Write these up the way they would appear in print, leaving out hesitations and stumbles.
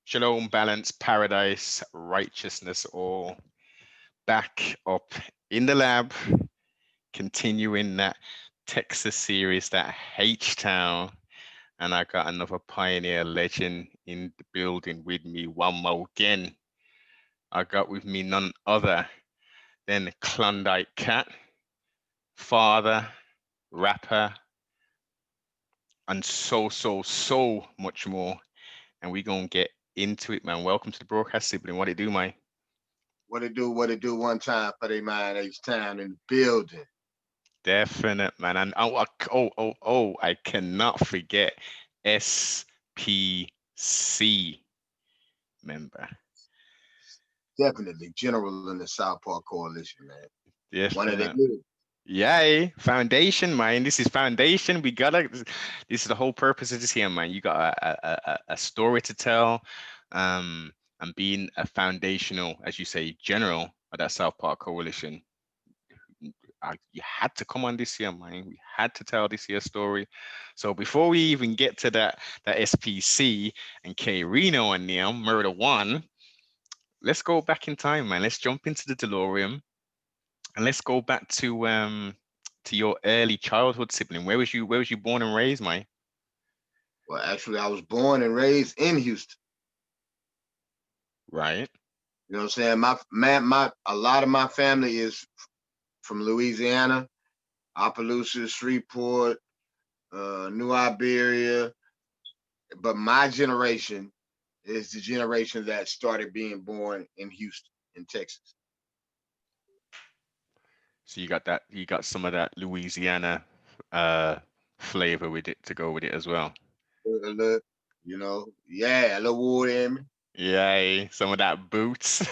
Shalom, balance, paradise, righteousness, all back up in the lab, continuing that Texas series, that H-Town. And I got another pioneer legend in the building with me one more again. I got with me none other than Klondike Cat, father, rapper, and so much more. And we gonna get into it, man. Welcome to the broadcast, sibling. What it do, man? What it do one time for they mind H-Town in the building. Definite, man. And I cannot forget SPC member. Definitely general in the South Park Coalition, man. One of the Definite. good. Yay. Foundation, man. This is foundation. We gotta, this is the whole purpose of this here, man. You got a story to tell. And being a foundational, as you say, general of that South Park Coalition. You had to come on this year, man. We had to tell this year story. So before we even get to that SPC and K Rino and them Murder One, let's go back in time, man. Let's jump into the DeLorean and let's go back to your early childhood, sibling. Where was you born and raised, man? Well, actually, I was born and raised in Houston. Right. You know what I'm saying? A lot of my family is from Louisiana, Opelousas, Shreveport, New Iberia. But my generation is the generation that started being born in Houston, in Texas. So you got some of that Louisiana uh flavor with it to go with it as well. Look, yeah, a little wood in me. Yay, some of that boots.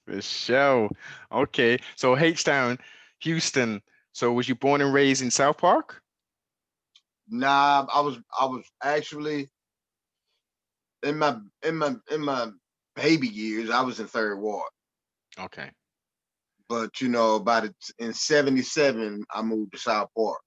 For sure. Okay, so H-Town, Houston. So was you born and raised in South Park? Nah, I was actually in my baby years. I was in third ward, Okay. but in '77 I moved to South Park.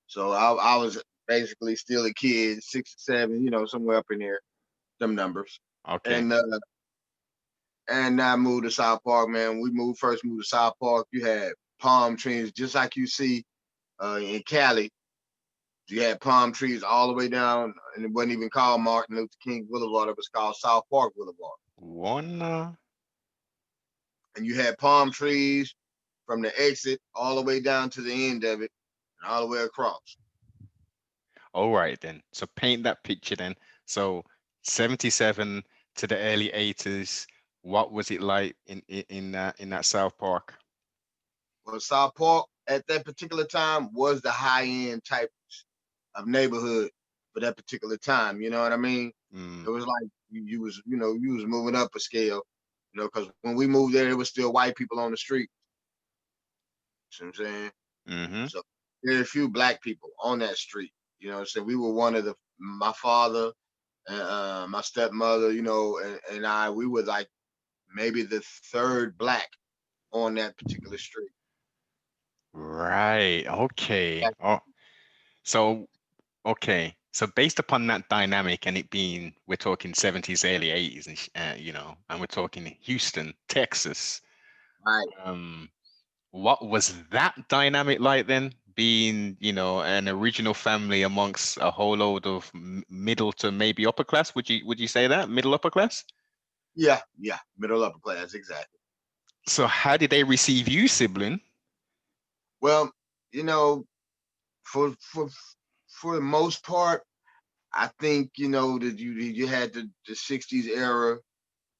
So I was basically still a kid, 6 or 7, somewhere up in there, them numbers. Okay. And I moved to South Park, man. First moved to South Park. You had palm trees, just like you see in Cali. You had palm trees all the way down, and it wasn't even called Martin Luther King Boulevard. It was called South Park Boulevard. One. And you had palm trees from the exit all the way down to the end of it, and all the way across. All right then. So paint that picture then. So 77 to the early 80s. What was it like in that South Park? Well, South Park at that particular time was the high end type of neighborhood for that particular time. You know what I mean? It Mm, was like you was moving up a scale. Because when we moved there, it was still white people on the street. You know what I'm saying? mm-hmm. So very few black people on that street. So we were one of my father, my stepmother, we were like maybe the third black on that particular street. Right. Okay. Oh, so okay. So based upon that dynamic and it being, we're talking 70s, early 80s, and and we're talking Houston, Texas. Right. What was that dynamic like then? Being, an original family amongst a whole load of middle to maybe upper class. Would you say that middle upper class? Yeah, yeah, middle upper class, exactly. So how did they receive you, sibling? Well, you know, for for for the most part, I think that you had the '60s era,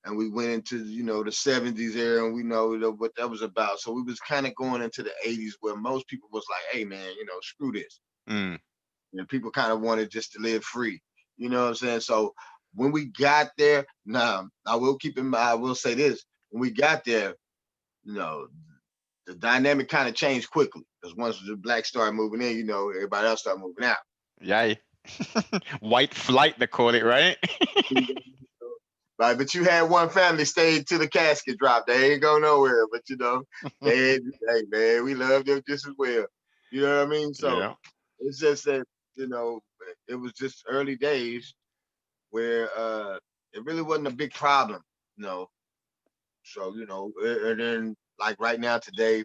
and we went into the '70s era, and we know what that was about. So we was kind of going into the '80s, where most people was like, "Hey, man, screw this," Mm, and people kind of wanted just to live free. You know what I'm saying? So when we got there, now I will keep in mind, I will say this: when we got there, you know, the dynamic kind of changed quickly because once the blacks started moving in, everybody else started moving out. yay. White flight, they call it, right? Right, but you had one family stay to the casket drop. They ain't go nowhere, but hey man, we love them just as well. You know what I mean? So Yeah. it's just that you know it was just early days, where it really wasn't a big problem, you know. So and then like right now today,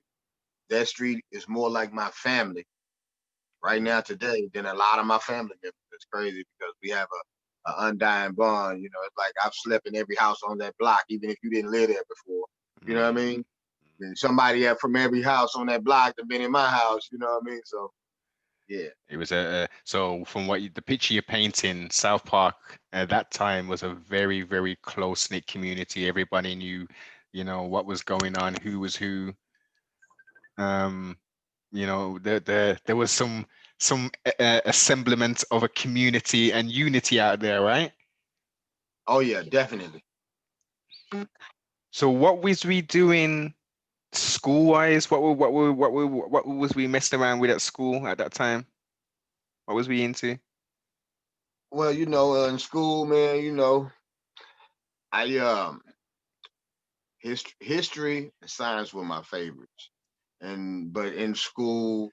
that street is more like my family right Mm, now today than a lot of my family members. It's crazy because we have a undying bond. It's like I've slept in every house on that block, even if you didn't live there before. You know what I mm. mean? And somebody from every house on that block that been in my house. You know what I mean? So yeah. It was so from the picture you're painting, South Park at that time was a very, very close-knit community. Everybody knew, what was going on, who was who. Um, there was some assemblement of a community and unity out there, right? Oh yeah, definitely. So what was we doing school-wise? What was we messing around with at school at that time? What was we into? Well, in school, man, I history and science were my favorites. But in school,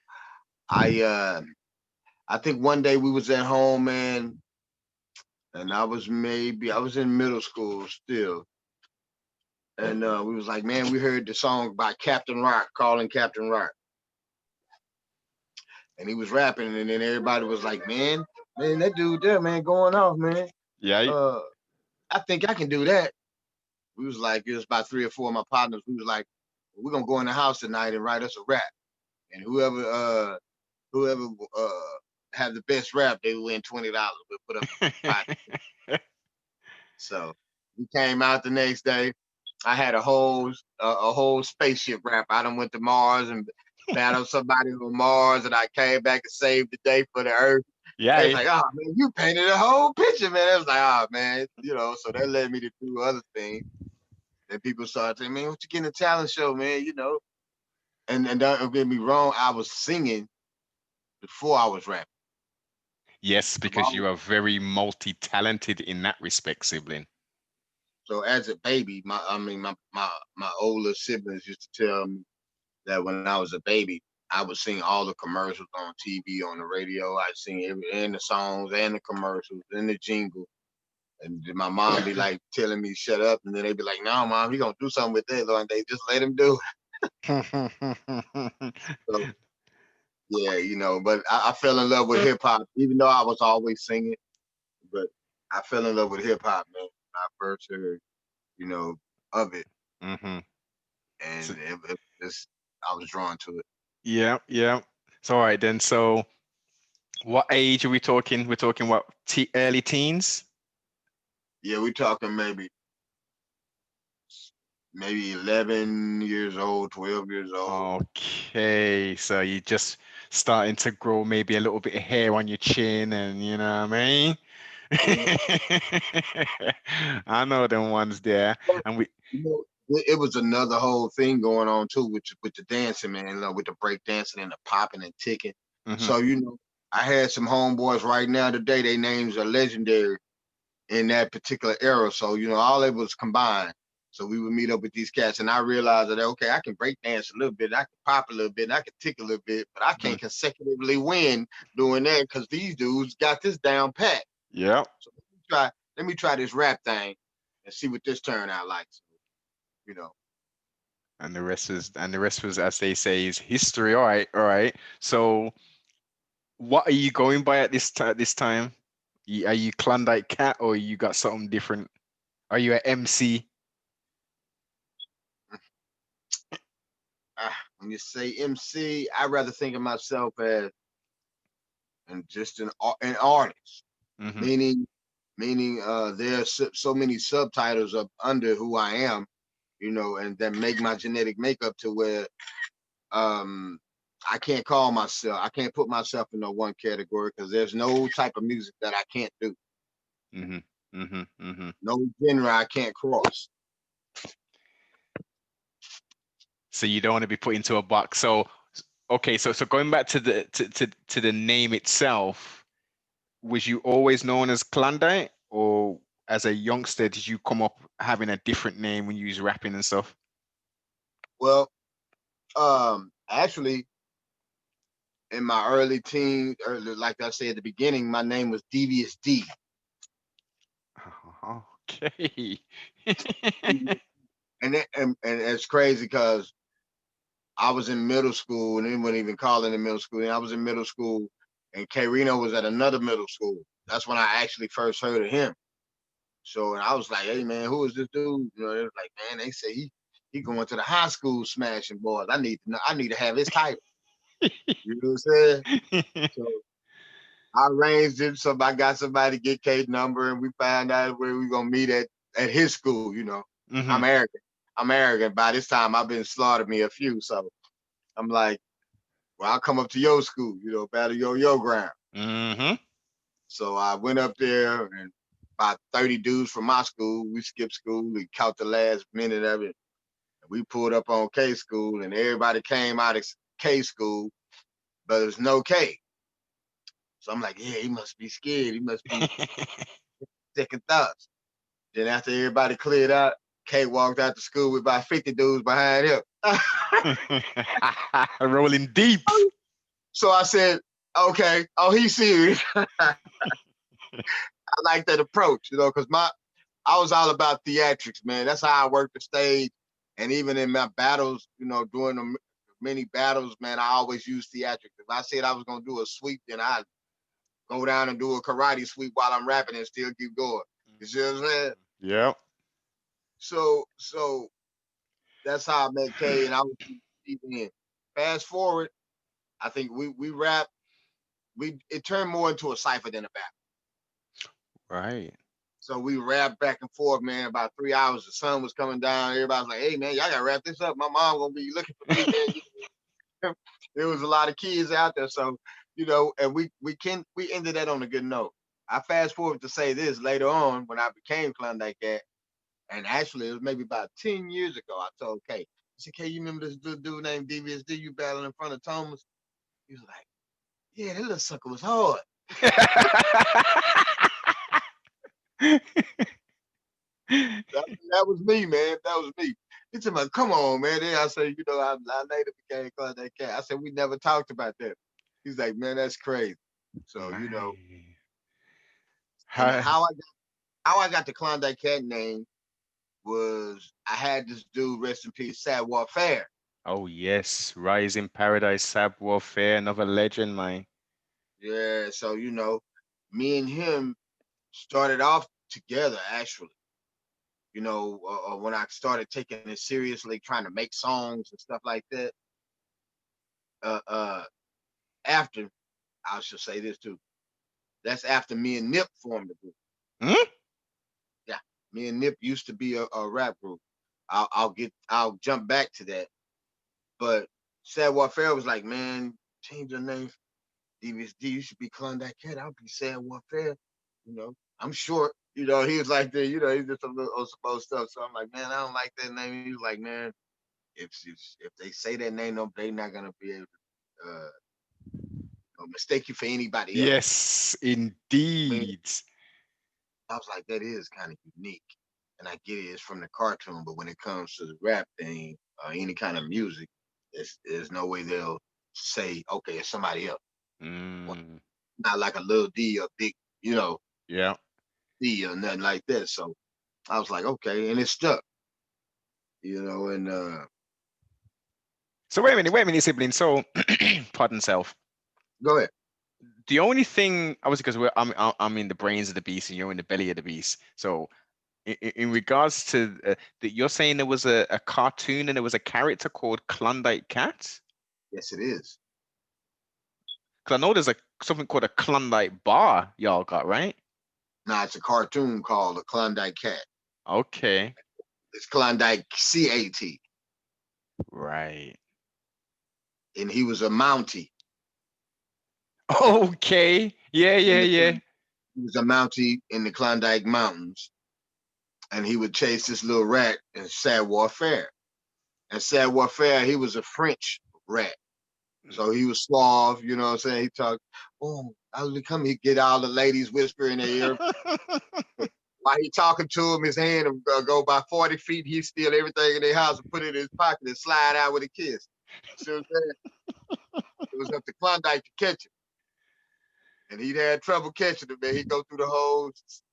I I think one day we was at home, man, and I was in middle school still. And we was like, man, we heard the song by Captain Rock, calling Captain Rock. And he was rapping, and then everybody was like, man, that dude there, man, going off, man. Yeah. Uh I think I can do that. We was like, it was about three or four of my partners. We was like, we're gonna go in the house tonight and write us a rap. And whoever had the best rap, they would win $20. We'll put up five. So we came out the next day. I had a whole spaceship rap. I done went to Mars and battled somebody on Mars, and I came back and saved the day for the Earth. They was Yeah. like, "Oh man, you painted a whole picture, man." It was like, "Oh man," So that led me to do other things. And people started saying, "Man, what you getting a talent show, man?" And don't get me wrong, I was singing before I was rapping. Yes, I've because you always, are very multi-talented in that respect, sibling. so as a baby, my older siblings used to tell me that when I was a baby, I would sing all the commercials on TV, on the radio. I'd sing and the songs and the commercials and the jingle. And my mom be like telling me shut up, and then they be like, "No, mom, he gonna do something with that." And they just let him do it. So yeah, But I fell in love with hip hop, even though I was always singing. But I fell in love with hip hop, man. When I first heard, you know, of it, hmm and So, I was drawn to it. yeah, yeah. So all right then. So what age are we talking? We're talking what, early teens? Yeah, we talking maybe 11 years old, 12 years old. Okay, so you just starting to grow maybe a little bit of hair on your chin, and you know what I mean? Yeah. I know them ones there, But, and we. it was another whole thing going on too with the dancing, man, with the break dancing and the popping and ticking. Mhm. So, I had some homeboys right now today, their names are legendary in that particular era. So, all it was combined. So we would meet up with these cats, and I realized that okay, I can break dance a little bit, I can pop a little bit, and I can tick a little bit, but I Mhm. can't consecutively win doing that because these dudes got this down pat. Yeah. So let me try this rap thing and see what this turn out like. So, you know. And the rest was, as they say, is history. All right, all right. So, what are you going by at this time? Are you Klondike Cat, or you got something different? Are you an MC? When you say MC, I rather think of myself as and just an artist, Hmm. meaning there's so many subtitles up under who I am, and that make my genetic makeup to where um I can't put myself in no one category because there's no type of music that I can't do, Hmm. Hmm. Hmm. no genre I can't cross. So you don't want to be put into a box. So, okay, so going back to the name itself, was you always known as Klondike, or as a youngster did you come up having a different name when you was rapping and stuff? Well, actually, in my early teens, like I said at the beginning, my name was Devious D. Okay. And it's crazy because I was in middle school and they wouldn't even call it in middle school. And I was in middle school and K Reno was at another middle school. That's when I actually first heard of him. So and I was like, hey man, who is this dude? You know, they was like, man, they say he going to the high school smashing boys. I need to know, I need to have his title. You know what I'm saying? So I arranged it. So I got somebody to get K's number and we found out where we gonna meet at his school, you know. I'm Hmm. arrogant. I'm arrogant. By this time I've been slaughtered me a few. So I'm like, well, I'll come up to your school, you know, battle your ground. Hmm. So I went up there and about 30 dudes from my school, we skipped school, we caught the last minute of it. We pulled up on K school and everybody came out of K school, but there's no K. So I'm like, yeah, he must be scared. He must be second thoughts. Then after everybody cleared out, K walked out to school with about 50 dudes behind him. Rolling deep. So I said, okay, oh, he's serious. I like that approach, you know, because I was all about theatrics, man. That's how I worked the stage. And even in my battles, you know, doing the many battles, man, I always use theatrics. If I said I was gonna do a sweep, then I go down and do a karate sweep while I'm rapping and still keep going. You see what I'm saying? Yep. So that's how I met K and I was even in. Fast forward, I think we rap, we it turned more into a cipher than a battle. Right. So we rapped back and forth, man, about 3 hours. The sun was coming down. Everybody was like, hey man, y'all gotta wrap this up. My mom gonna be looking for me, man. There was a lot of kids out there. So, you know, and we ended that on a good note. I fast forward to say this later on when I became Klondike Cat, and actually it was maybe about 10 years ago. I told Kay, I said, Kay, you remember this dude named DVSD you battling in front of Thomas? He was like, yeah, that little sucker was hard. That was me, man. That was me. He said, come on, man. Then I said, you know, I later became Klondike Cat. I said, we never talked about that. He's like, man, that's crazy. So, you know, Man. and How, how I got the Klondike Cat name was I had this dude, rest in peace, Sabwarfare. oh yes, Rise in Paradise, Sabwarfare, another legend, man. Yeah, so you know, me and him started off together actually. You know, when I started taking it seriously, trying to make songs and stuff like that. Uh, uh, After I should say this too. That's after me and Nip formed the group. Hmm? Yeah, me and Nip used to be a rap group. I'll jump back to that. But Sad Warfare was like, man, change your name. DVSD, you should be Klondike Cat. I'll be Sad Warfare. You know, I'm short. You know, he was like that. You know, he's just a little supposed stuff. So I'm like, man, I don't like that name. He was like, man, if they say that name, no, they're not gonna be able to mistake you for anybody else. Yes, I mean, indeed. I was like, that is kind of unique. And I get it, it's from the cartoon, but when it comes to the rap thing or any kind of music, there's no way they'll say, okay, it's somebody else. Well, Mm, not like a little D or big, you know, yeah. D or nothing like that. So I was like, okay, and it stuck, you know, and So wait a minute, sibling. So, pardon self. go ahead. The only thing, obviously, because I'm in the brains of the beast and you're in the belly of the beast. So, in regards to that, you're saying there was a cartoon and there was a character called Klondike Cat. Yes, it is. Because I know there's a something called a Klondike bar y'all got, right? Now it's a cartoon called the Klondike Cat. Okay. It's Klondike CAT. Right. And he was a Mountie. Okay. Yeah, In yeah, the, yeah. he was a Mountie in the Klondike Mountains. And he would chase this little rat in Sad Warfare. And Sad Warfare, he was a French rat. So he was suave, you know what I'm saying? He talked, oh, I'll come, he get all the ladies whisper in their ear. While he talking to him, his hand will go by 40 feet. He steal everything in their house and put it in his pocket and slide out with a kiss. See what I'm saying? It was up to Klondike to catch him. And he'd had trouble catching him, man. He'd go through the whole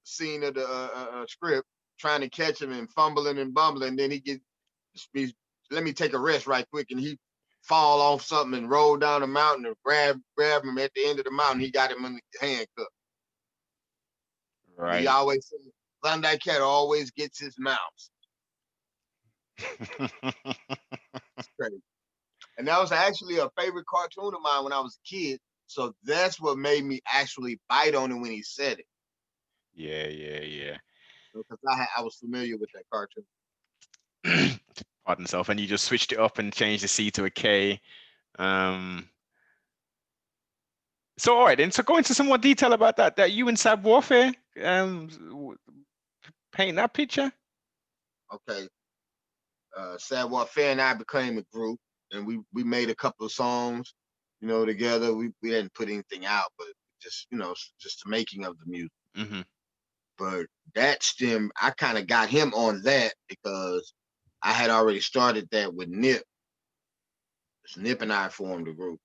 scene of the script, trying to catch him and fumbling and bumbling. Then he let me take a rest right quick, and he fall off something and roll down the mountain and grab him at the end of the mountain. He got him in the handcuff. And he Right. always said, Klondike Cat always gets his mouse. It's crazy. And that was actually a favorite cartoon of mine when I was a kid. So that's what made me actually bite on it when he said it. Yeah, yeah, yeah. Because I was familiar with that cartoon. Pardon self, and you just switched it up and changed the C to a K. Um, so all right then. So go into some more detail about that. That you and Sabwarfare paint that picture. Okay. Sabwarfare and I became a group, and we made a couple of songs, together. We hadn't put anything out, but just the making of the music. Mm-hmm. But that stem, I kind of got him on that because I had already started that with Nip. Nip and I formed a group.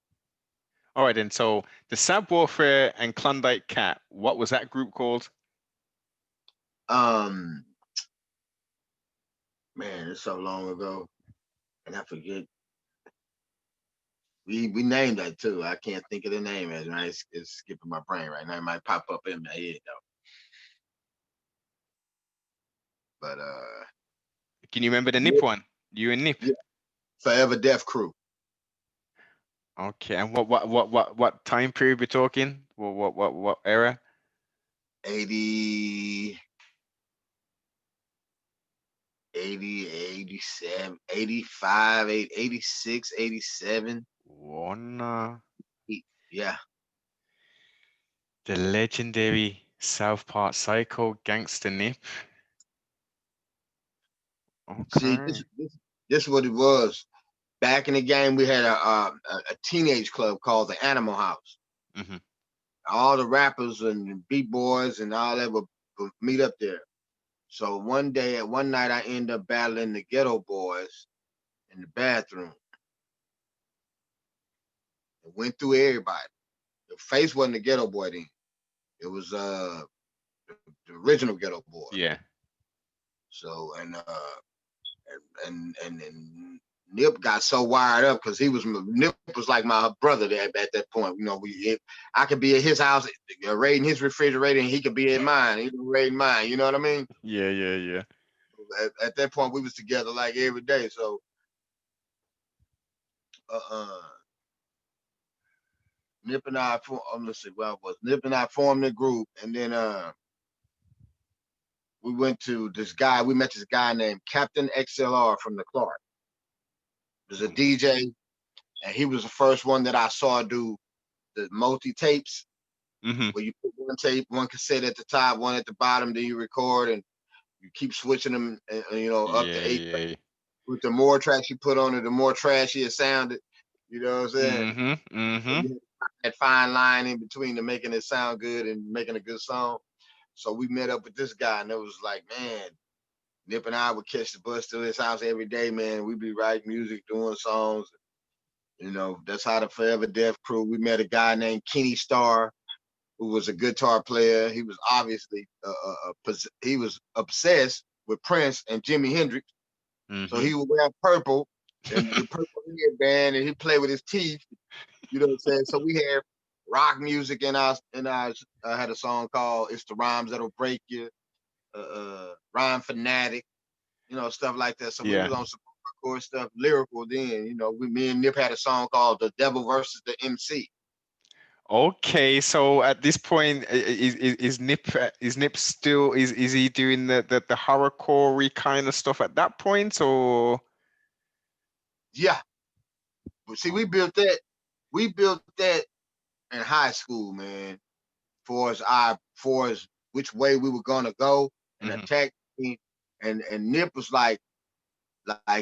All right then. So the Sabwarfare and Klondike Cat. What was that group called? Um, man, it's so long ago, and I forget. We named that too. I can't think of the name as right. It's skipping my brain right now. It might pop up in my head though. But Can you remember the Nip Nip, one? You and Nip. yeah, Forever Death Crew. Okay. And what time period we talking? What era? 80, 80, 87, 85, 86, 87. One. Yeah. The legendary South Park Psycho Gangster Nip. See, Okay. this is what it was. Back in the game, we had a teenage club called the Animal House. Mm-hmm. All the rappers and beat boys and all that would meet up there. So one night, I ended up battling the Geto boys in the bathroom. It went through everybody. The face wasn't the Geto boy then. It was the original Geto boy. Yeah. So and Nip got so wired up because Nip was like my brother there at that point. I could be at his house raiding his refrigerator, and he could be at mine. He was raiding mine. You know what I mean? Yeah, yeah, yeah. At that point, we was together like every day. So, uh, Nip and I let's see where I was. Nip and I formed a group, and then we went to this guy. We met this guy named Captain XLR from the Clark. There's a DJ, and he was the first one that I saw do the multi tapes, Mm-hmm. where you put one tape, one cassette at the top, one at the bottom, then you record, and you keep switching them, up Yeah, to 8 tracks. yeah. With the more tracks you put on it, the more trashy it sounded. You know what I'm saying? Mm-hmm. So Mm-hmm. you had that fine line in between to making it sound good and making a good song. So we met up with this guy, and it was like, man, Nip and I would catch the bus to his house every day, man. We'd be writing music, doing songs. That's how the Forever Death Crew. We met a guy named Kenny Starr, who was a guitar player. He was obviously he was obsessed with Prince and Jimi Hendrix. So Mm-hmm. he would wear purple and the purple headband, and he play with his teeth. You know what I'm saying? So we had rock music in our I had a song called "It's the Rhymes That'll Break You," Rhyme Fanatic, stuff like that. So we Yeah. was on some hardcore stuff, lyrical. Then me and Nip had a song called "The Devil versus the MC." Okay, so at this point, is Nip still is he doing the horrorcore kind of stuff at that point, or? Yeah, but see, we built that in high school, man. For as which way we were gonna go and Mm-hmm. attack me, and Nip was like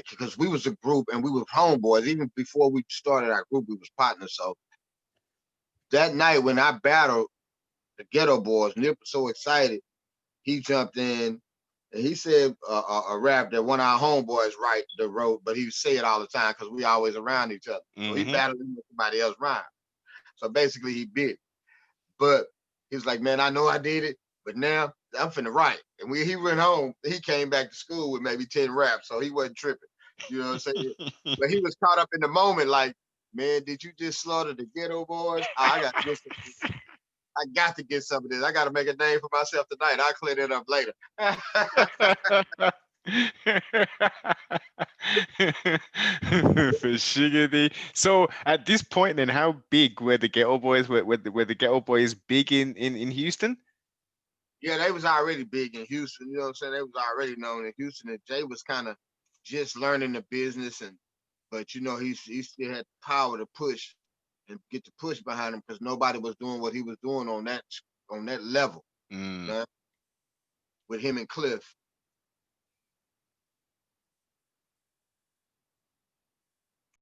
because we was a group and we were homeboys even before we started our group. We was partners. So that night when I battled the Geto boys, Nip was so excited. He jumped in and he said a rap that one of our homeboys wrote, but he would say it all the time because we always around each other. So he Mm-hmm. battled him with somebody else rhyme. So basically he bit it. But he was like, man, I know I did it, but now I'm finna write. And when he went home, he came back to school with maybe 10 raps, so he wasn't tripping. You know what I'm saying? But he was caught up in the moment, like, man, did you just slaughter the Ghetto Boys? I got to get some. I got to get some of this. I got to make a name for myself tonight. I'll clear that up later. For sugar. So at this point, then, how big were the Ghetto Boys? Were the Ghetto Boys big in Houston? Yeah, they was already big in Houston. You know what I'm saying? They was already known in Houston. And Jay was kind of just learning the business, and but he still had the power to push and get the push behind him because nobody was doing what he was doing on that level. You Mm, know, with him and Cliff.